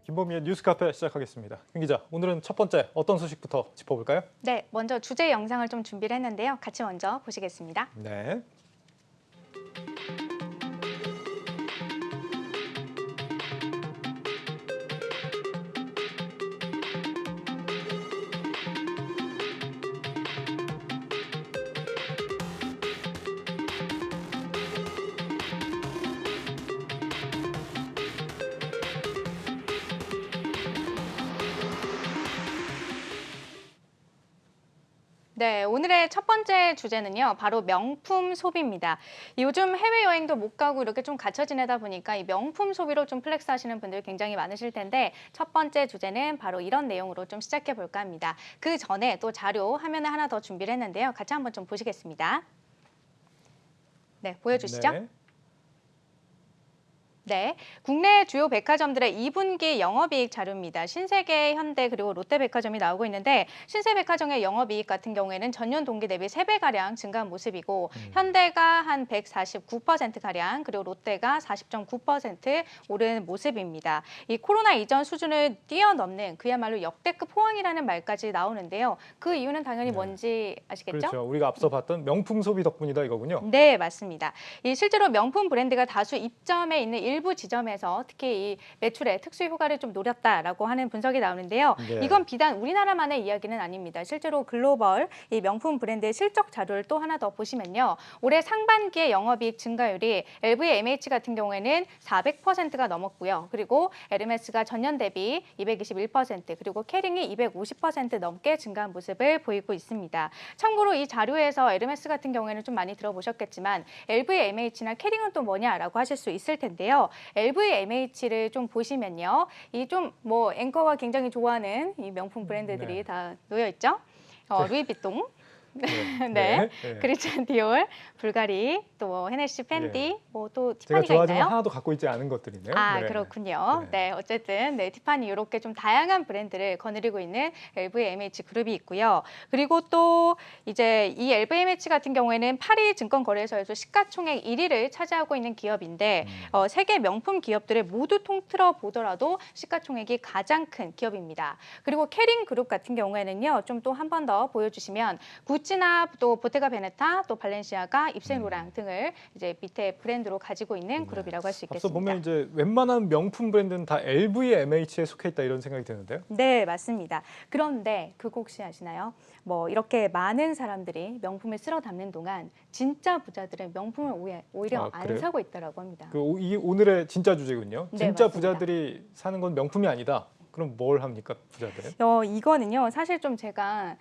김보미의 뉴스카페 시작하겠습니다. 김 기자, 오늘은 첫 번째 어떤 소식부터 짚어볼까요? 네, 먼저 주제 영상을 좀 준비를 했는데요. 같이 먼저 보시겠습니다. 네. 네, 오늘의 첫 번째 주제는요, 바로 명품 소비입니다. 요즘 해외여행도 못 가고 이렇게 좀 갇혀 지내다 보니까 이 명품 소비로 좀 플렉스 하시는 분들 굉장히 많으실 텐데, 첫 번째 주제는 바로 이런 내용으로 좀 시작해 볼까 합니다. 그 전에 또 자료 화면에 하나 더 준비를 했는데요. 같이 한번 좀 보시겠습니다. 네, 보여주시죠. 네. 네, 국내 주요 백화점들의 2분기 영업이익 자료입니다. 신세계, 현대 그리고 롯데백화점이 나오고 있는데 신세백화점의 영업이익 같은 경우에는 전년 동기 대비 3배가량 증가한 모습이고 현대가 한 149%가량 그리고 롯데가 40.9% 오른 모습입니다. 이 코로나 이전 수준을 뛰어넘는 그야말로 역대급 호황이라는 말까지 나오는데요. 그 이유는 당연히 뭔지 아시겠죠? 그렇죠. 우리가 앞서 봤던 명품 소비 덕분이다 이거군요. 네, 맞습니다. 이 실제로 명품 브랜드가 다수 입점해 있는 일부 지점에서 특히 이 매출의 특수 효과를 좀 노렸다라고 하는 분석이 나오는데요. 네. 이건 비단 우리나라만의 이야기는 아닙니다. 실제로 글로벌 이 명품 브랜드의 실적 자료를 또 하나 더 보시면요. 올해 상반기의 영업이익 증가율이 LVMH 같은 경우에는 400%가 넘었고요. 그리고 에르메스가 전년 대비 221%, 그리고 캐링이 250% 넘게 증가한 모습을 보이고 있습니다. 참고로 이 자료에서 에르메스 같은 경우에는 좀 많이 들어보셨겠지만 LVMH나 캐링은 또 뭐냐라고 하실 수 있을 텐데요. LVMH를 좀 보시면요. 이 좀 뭐 앵커가 굉장히 좋아하는 이 명품 브랜드들이 네. 다 놓여 있죠. 루이비통, 네. 네, 네. 크리스찬 디올, 불가리, 또 헤네시 팬디, 뭐 또 제가 티파니가 좋아하지만 있나요? 하나도 갖고 있지 않은 것들이네요. 아, 네. 그렇군요. 네, 어쨌든 네, 티파니 이렇게 좀 다양한 브랜드를 거느리고 있는 LVMH 그룹이 있고요. 그리고 또 이제 이 LVMH 같은 경우에는 파리 증권거래소에서 시가총액 1위를 차지하고 있는 기업인데 세계 명품 기업들을 모두 통틀어 보더라도 시가총액이 가장 큰 기업입니다. 그리고 캐링 그룹 같은 경우에는요, 좀 또 한 번 더 보여주시면 구찌나 또 보테가 베네타, 또 발렌시아가, 입생로랑 등을 이제 밑에 브랜드로 가지고 있는 그룹이라고 할 수 앞서 있겠습니다. 보면 이제 웬만한 명품 브랜드는 다 LVMH에 속해 있다 이런 생각이 드는데요. 네, 맞습니다. 그런데 그거 혹시 아시나요? 뭐 이렇게 많은 사람들이 명품을 쓸어 담는 동안 진짜 부자들은 명품을 오히려 안 그래요? 사고 있다라고 합니다. 이 오늘의 진짜 주제군요. 네, 진짜 맞습니다. 부자들이 사는 건 명품이 아니다. 그럼 뭘 합니까, 부자들은? 이거는요, 사실 좀 제가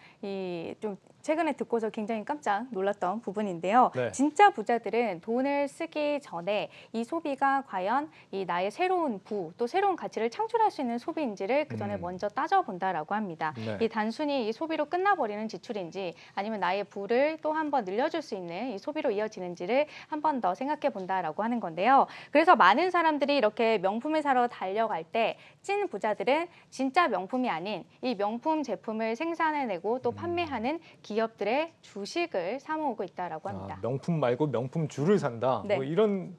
좀 최근에 듣고서 굉장히 깜짝 놀랐던 부분인데요. 네. 진짜 부자들은 돈을 쓰기 전에 이 소비가 과연 이 나의 새로운 또 새로운 가치를 창출할 수 있는 소비인지를 그 전에 먼저 따져본다라고 합니다. 네. 이 단순히 이 소비로 끝나버리는 지출인지 아니면 나의 부를 또 한 번 늘려줄 수 있는 이 소비로 이어지는지를 한 번 더 생각해 본다라고 하는 건데요. 그래서 많은 사람들이 이렇게 명품을 사러 달려갈 때 찐 부자들은 진짜 명품이 아닌 이 명품 제품을 생산해내고 또 판매하는 기업들의 주식을 사모으고 있다라고 합니다. 명품 말고 명품 주를 산다. 네. 뭐 이런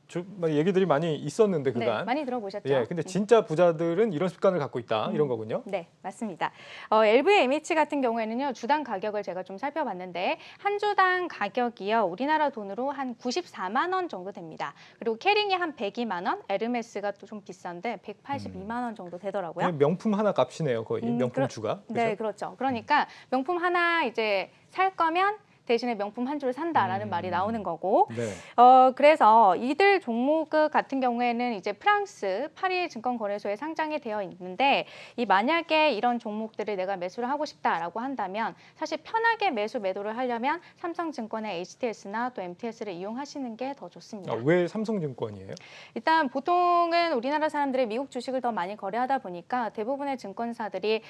얘기들이 많이 있었는데 네, 그간. 많이 들어보셨죠? 예, 근데 진짜 부자들은 이런 습관을 갖고 있다 이런 거군요. 네, 맞습니다. LVMH 같은 경우에는요, 주당 가격을 제가 좀 살펴봤는데 한 주당 가격이요, 우리나라 돈으로 한 94만 원 정도 됩니다. 그리고 캐링이 한 102만 원, 에르메스가 또 좀 비싼데 182만 원 정도 되더라고요. 그냥 명품 하나 값이네요, 거의 명품 그러- 주가. 네, 그렇죠. 그러니까 명품 하나 이제 살 거면 대신에 명품 한 줄을 산다라는 말이 나오는 거고, 네. 그래서 이들 종목 같은 경우에는 이제 프랑스 파리 증권거래소에 상장이 되어 있는데 이 만약에 이런 종목들을 내가 매수를 하고 싶다라고 한다면 사실 편하게 매도를 하려면 삼성증권의 HTS나 또 MTS를 이용하시는 게 더 좋습니다. 왜 삼성증권이에요? 일단 보통은 우리나라 사람들이 미국 주식을 더 많이 거래하다 보니까 대부분의 증권사들이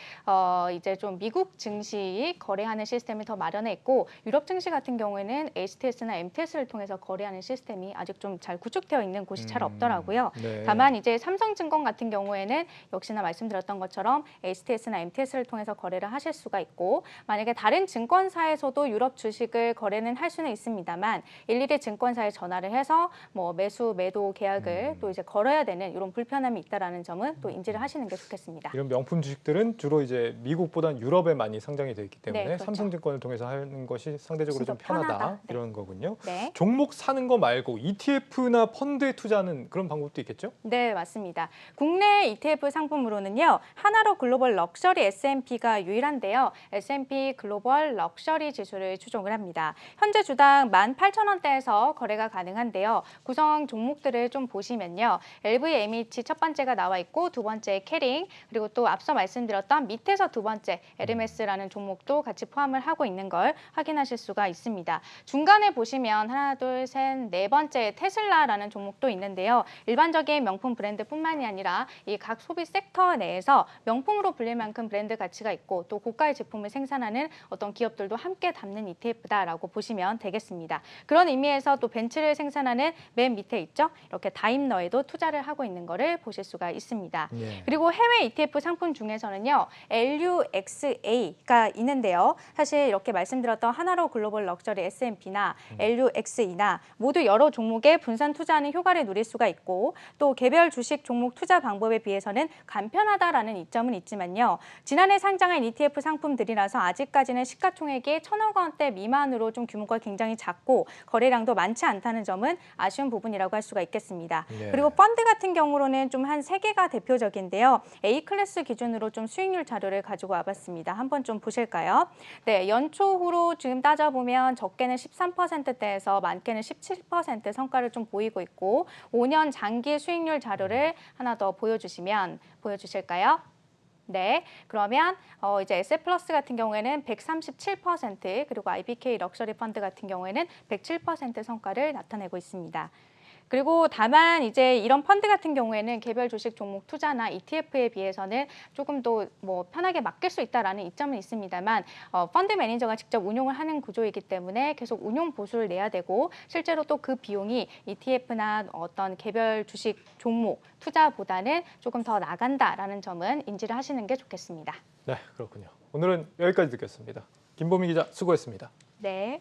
이제 좀 미국 증시 거래하는 시스템을 더 마련해 있고 유럽 누적 증시 같은 경우에는 HTS나 MTS를 통해서 거래하는 시스템이 아직 좀 잘 구축되어 있는 곳이 잘 없더라고요. 네. 다만 이제 삼성증권 같은 경우에는 역시나 말씀드렸던 것처럼 HTS나 MTS를 통해서 거래를 하실 수가 있고, 만약에 다른 증권사에서도 유럽 주식을 거래는 할 수는 있습니다만 일일이 증권사에 전화를 해서 뭐 매수 매도 계약을 또 이제 걸어야 되는 이런 불편함이 있다라는 점은 또 인지를 하시는 게 좋겠습니다. 이런 명품 주식들은 주로 이제 미국보다는 유럽에 많이 상장이 돼 있기 때문에 네, 그렇죠. 삼성증권을 통해서 하는 것이 상대적으로 좀 편하다, 네. 이런 거군요. 네. 종목 사는 거 말고 ETF나 펀드에 투자하는 그런 방법도 있겠죠? 네, 맞습니다. 국내 ETF 상품으로는요, 하나로 글로벌 럭셔리 S&P가 유일한데요. S&P 글로벌 럭셔리 지수를 추종을 합니다. 현재 주당 18,000원대에서 거래가 가능한데요. 구성 종목들을 좀 보시면요. LVMH 첫 번째가 나와 있고 두 번째 캐링, 그리고 또 앞서 말씀드렸던 밑에서 두 번째 에르메스라는 종목도 같이 포함을 하고 있는 걸 확인하실 수가 있습니다. 중간에 보시면 하나, 둘, 셋, 네 번째 테슬라라는 종목도 있는데요. 일반적인 명품 브랜드뿐만이 아니라 이 각 소비 섹터 내에서 명품으로 불릴 만큼 브랜드 가치가 있고 또 고가의 제품을 생산하는 어떤 기업들도 함께 담는 ETF다라고 보시면 되겠습니다. 그런 의미에서 또 벤츠를 생산하는 맨 밑에 있죠. 이렇게 다임러에도 투자를 하고 있는 거를 보실 수가 있습니다. 예. 그리고 해외 ETF 상품 중에서는요, LUXA가 있는데요. 사실 이렇게 말씀드렸던 하나로 글로벌 럭셔리 S&P나 LUXE나 모두 여러 종목에 분산 투자하는 효과를 누릴 수가 있고 또 개별 주식 종목 투자 방법에 비해서는 간편하다라는 이점은 있지만요. 지난해 상장한 ETF 상품들이라서 아직까지는 시가총액이 1,000억 원대 미만으로 좀 규모가 굉장히 작고 거래량도 많지 않다는 점은 아쉬운 부분이라고 할 수가 있겠습니다. 네. 그리고 펀드 같은 경우로는 좀 한 3개가 대표적인데요. A클래스 기준으로 좀 수익률 자료를 가지고 와봤습니다. 한번 좀 보실까요? 네, 연초 후로 지금 따져보면 적게는 13%대에서 많게는 17% 성과를 좀 보이고 있고 5년 장기 수익률 자료를 하나 더 보여주실까요? 네, 그러면 이제 에셋플러스 같은 경우에는 137%, 그리고 IBK 럭셔리 펀드 같은 경우에는 107% 성과를 나타내고 있습니다. 그리고 다만 이제 이런 펀드 같은 경우에는 개별 주식 종목 투자나 ETF에 비해서는 조금 더 뭐 편하게 맡길 수 있다라는 이점은 있습니다만 펀드 매니저가 직접 운용을 하는 구조이기 때문에 계속 운용 보수를 내야 되고 실제로 또 그 비용이 ETF나 어떤 개별 주식 종목 투자보다는 조금 더 나간다라는 점은 인지를 하시는 게 좋겠습니다. 네, 그렇군요. 오늘은 여기까지 듣겠습니다. 김보미 기자 수고했습니다. 네.